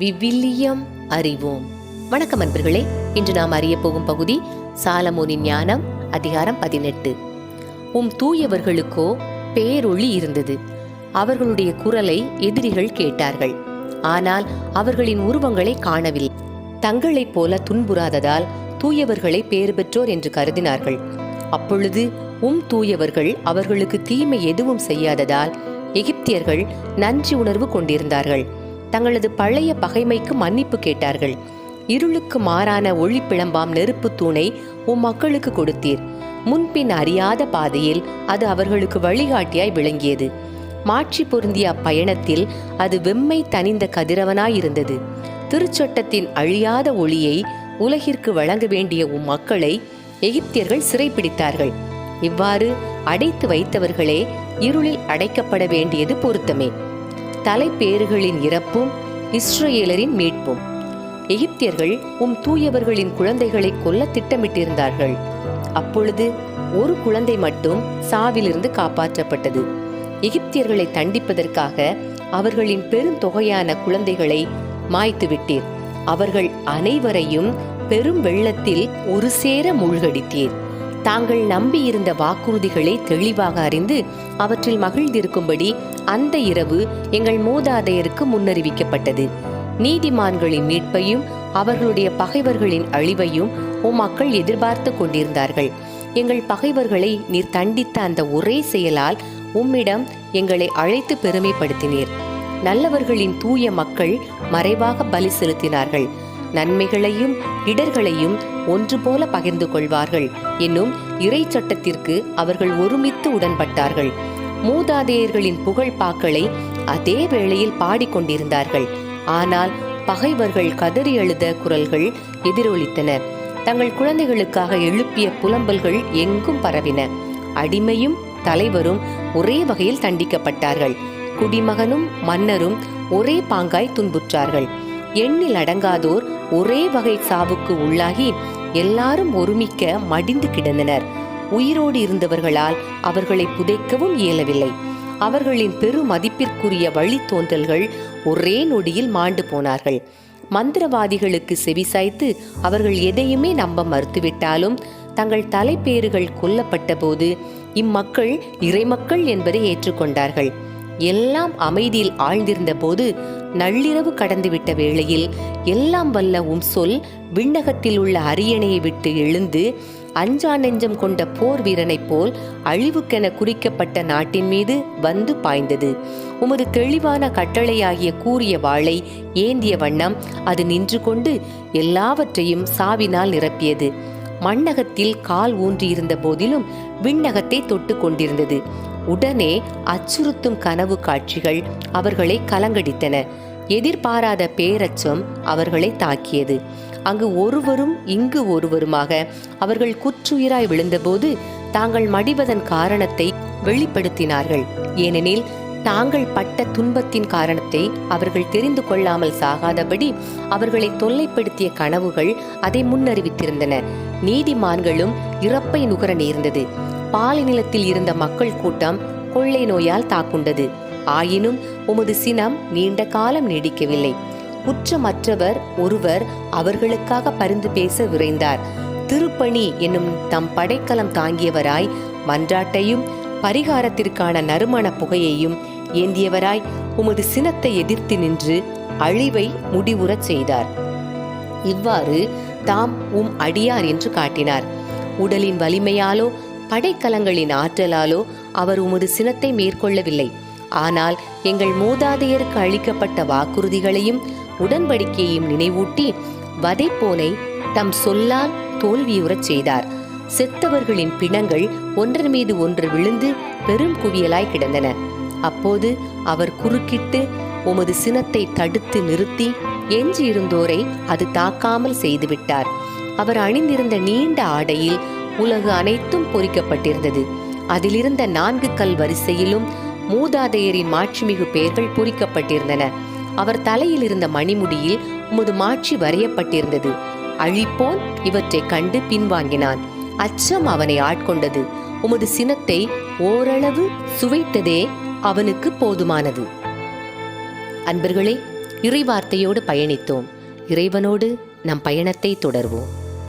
விவிலியம் அறிவோம். வணக்கம் அன்பர்களே. இன்று நாம் அறிய போகும் பகுதி சாலமோனின் ஞானம், அதிகாரம் 18. தூயவர்களுக்கோ பேரொளி இருந்தது. அவர்களுடைய குரலை எதிரிகள் கேட்டார்கள், ஆனால் அவர்களின் உருவங்களை காணவில்லை. தங்களைப் போல துன்புறாததால் தூயவர்களை பேறு பெற்றோர் என்று கருதினார்கள். அப்பொழுது தூயவர்கள் அவர்களுக்கு தீமை எதுவும் செய்யாததால் எகிப்தியர்கள் நன்றி உணர்வு கொண்டிருந்தார்கள். தங்களது பழைய பகைமைக்கு மன்னிப்பு கேட்டார்கள். இருளுக்கு மாறான ஒளி பிளம்பாம் நெருப்பு தூணை மக்களுக்கு கொடுத்தீர். முன்பின் அறியாத பாதையில் அது அவர்களுக்கு வழிகாட்டியாய் விளங்கியது. மாட்சி பொருந்திய அப்பயணத்தில் அது வெம்மை தனிந்த கதிரவனாயிருந்தது. திருச்சட்டத்தின் அழியாத ஒளியை உலகிற்கு வழங்க வேண்டிய மக்களை எகிப்தியர்கள் சிறைப்பிடித்தார்கள். இவ்வாறு அடைத்து வைத்தவர்களே இருளில் அடைக்கப்பட வேண்டியது பொருத்தமே. தலைப்பேறுகளின் இறப்பும் இஸ்ரவேலரின் மீட்பும். எகிப்தியர்கள் தூயவர்களின் குழந்தைகளை கொல்ல திட்டமிட்டிருந்தார்கள். அப்பொழுது ஒரு குழந்தை மட்டும் சாவிலிருந்து காப்பாற்றப்பட்டது. எகிப்தியர்களை தண்டிப்பதற்காக அவர்களின் பெருந்தொகையான குழந்தைகளை மாய்த்து விட்டீர். அவர்கள் அனைவரையும் பெரும் வெள்ளத்தில் ஒரு சேர மூழ்கடித்தீர். தாங்கள் நம்பியிருந்த வாக்குறுதிகளை தெளிவாக அறிந்து அவற்றில் மகிழ்ந்திருக்கும்படி அந்த இரவு எங்கள் மூதாதையருக்கு முன்னறிவிக்கப்பட்டது. நீதிமான்களின் மீட்பையும் அவர்களுடைய பகைவர்களின் அழிவையும் மக்கள் எதிர்பார்த்து கொண்டிருந்தார்கள். எங்கள் பகைவர்களை நீர் தண்டித்த அந்த ஒரே செயலால் உம்மிடம் எங்களை அழைத்து பெருமைப்படுத்தினீர். நல்லவர்களின் தூய மக்கள் மறைவாக பலி செலுத்தினார்கள். நன்மைகளையும் இடர்களையும் ஒன்று போல பகிர்ந்து கொள்வார்கள் என்னும் இறை சட்டத்திற்கு அவர்கள் ஒருமித்து உடன்பட்டார்கள். மூதாதையர்களின் புகழ் பாக்களை அதே வேளையில் பாடிக்கொண்டிருந்தார்கள். ஆனால் பகைவர்கள் கதறி அழுத குரல்கள் எதிரொலித்தன. தங்கள் குழந்தைகளுக்காக எழுப்பிய புலம்பல்கள் எங்கும் பரவின. அடிமையும் தலைவரும் ஒரே வகையில் தண்டிக்கப்பட்டார்கள். குடிமகனும் மன்னரும் ஒரே பாங்காய் துன்புற்றார்கள். எண்ணில் அடங்காதோர் ஒரே வகை சாவுக்கு உள்ளாகி எல்லாரும் ஒருமிக்க மடிந்து கிடந்தனர். உயிரோடு இருந்தவர்களால் அவர்களை புதைக்கவும் இயலவில்லை. அவர்களின் பெருமதிப்பிற்குரிய வழித்தோன்றல்கள் ஒரே நொடியில் மாண்டு போனார்கள். மந்திரவாதிகளுக்கு செவிசாய்த்து அவர்கள் எதையுமே நம்ப மறுத்துவிட்டாலும் தங்கள் தலைப்பேறுகள் கொல்லப்பட்ட போது இம்மக்கள் இறைமக்கள் என்பதை ஏற்றுக்கொண்டார்கள். எல்லாம் அமைதியில் ஆழ்ந்திருந்த போது நள்ளிரவு கடந்துவிட்ட வேளையில் எல்லாம் வல்ல சொல் விண்ணகத்தில் உள்ள அரியணையை விட்டு எழுந்து அஞ்சா நெஞ்சம் கொண்ட போர் வீரனைப் போல் அழிவுக்கென குறிக்கப்பட்ட நாட்டின் மீது வந்து பாய்ந்தது. உமது தெளிவான கட்டளையாகிய கூறிய வாளை ஏந்திய வண்ணம் அது நின்று கொண்டு எல்லாவற்றையும் சாவினால் நிரப்பியது. மண்ணகத்தில் கால் ஊன்றியிருந்த போதிலும் விண்ணகத்தை தொட்டு கொண்டிருந்தது. உடனே அச்சுறுத்தும் கனவு காட்சிகள் அவர்களை கலங்கடித்தன. எதிர்பாராத பேரச்சம் அவர்களை தாக்கியது. அங்கு ஒருவரும் இங்கு ஒருவருமாக அவர்கள் குற்றுயிராய் விழுந்தபோது தாங்கள் மடிவதன் காரணத்தை வெளிப்படுத்தினார்கள். ஏனெனில் தாங்கள் பட்ட துன்பத்தின் காரணத்தை அவர்கள் தெரிந்து கொள்ளாமல் சாகாதபடி அவர்களை தொல்லைப்படுத்திய கனவுகள் அதை முன்னறிவித்திருந்தன. நீதிமான்களும் இறப்பை நுகர நேர்ந்தது. பாலைநிலத்தில் இருந்த மக்கள் கூட்டம் கொள்ளை நோயால் தாக்குண்டது. ஆயினும் உமது சினம் நீண்ட காலம் நீடிக்கவில்லை. குற்றமற்றவர் ஒருவர் அவர்களுக்காக பரிந்து பேச விரைந்தார். திருப்பணி என்னும் தம் படைக்கலம் தாங்கியவராய் மன்றாட்டையும் பரிகாரத்திற்கான நறுமண புகையையும் ஏந்தியவராய் உமது சினத்தை எதிர்த்து நின்று அழிவை முடிவுறச் செய்தார். இவ்வாறு தாம் அடியார் என்று காட்டினார். உடலின் வலிமையாலோ படைக்கலங்களின் ஆற்றலாலோ அவர் உமது சினத்தை மேற்கொள்ளவில்லை. ஆனால் எங்கள் மூதாதையருக்கு அளிக்கப்பட்ட வாக்குறுதிகளையும் உடன்படிக்கையையும் நினைவூட்டி வதைப்போனை தம் சொல்லால் தோல்வியுறச் செய்தார். செத்தவர்களின் பிணங்கள் ஒன்றன் மீது ஒன்று விழுந்து பெரும் குவியலாய் கிடந்தன. அப்போது அவர் குறுக்கிட்டு உமது சினத்தை தடுத்து நிறுத்தி எஞ்சியிருந்தோரை அது தாக்காமல் செய்துவிட்டார். அவர் அணிந்திருந்த நீண்ட ஆடையில் உலகு அனைத்தும் பொறிக்கப்பட்டிருந்தது. அதிலிருந்த 4 கல் வரிசையிலும் மூதாதையரின் மாட்சிமிகு பெயர்கள் பொறிக்கப்பட்டிருந்தன. அவர் தலையில் இருந்த மணிமுடியில் உமது மாட்சி வரையப்பட்டிருந்தது. அழிப்போன் இவற்றை கண்டு பின்வாங்கினான். அச்சம் அவனை ஆட்கொண்டது. உமது சினத்தை ஓரளவு சுவைத்ததே அவனுக்கு போதுமானது. அன்பர்களே, இறைவார்த்தையோடு பயணித்தோம். இறைவனோடு நம் பயணத்தை தொடர்வோம்.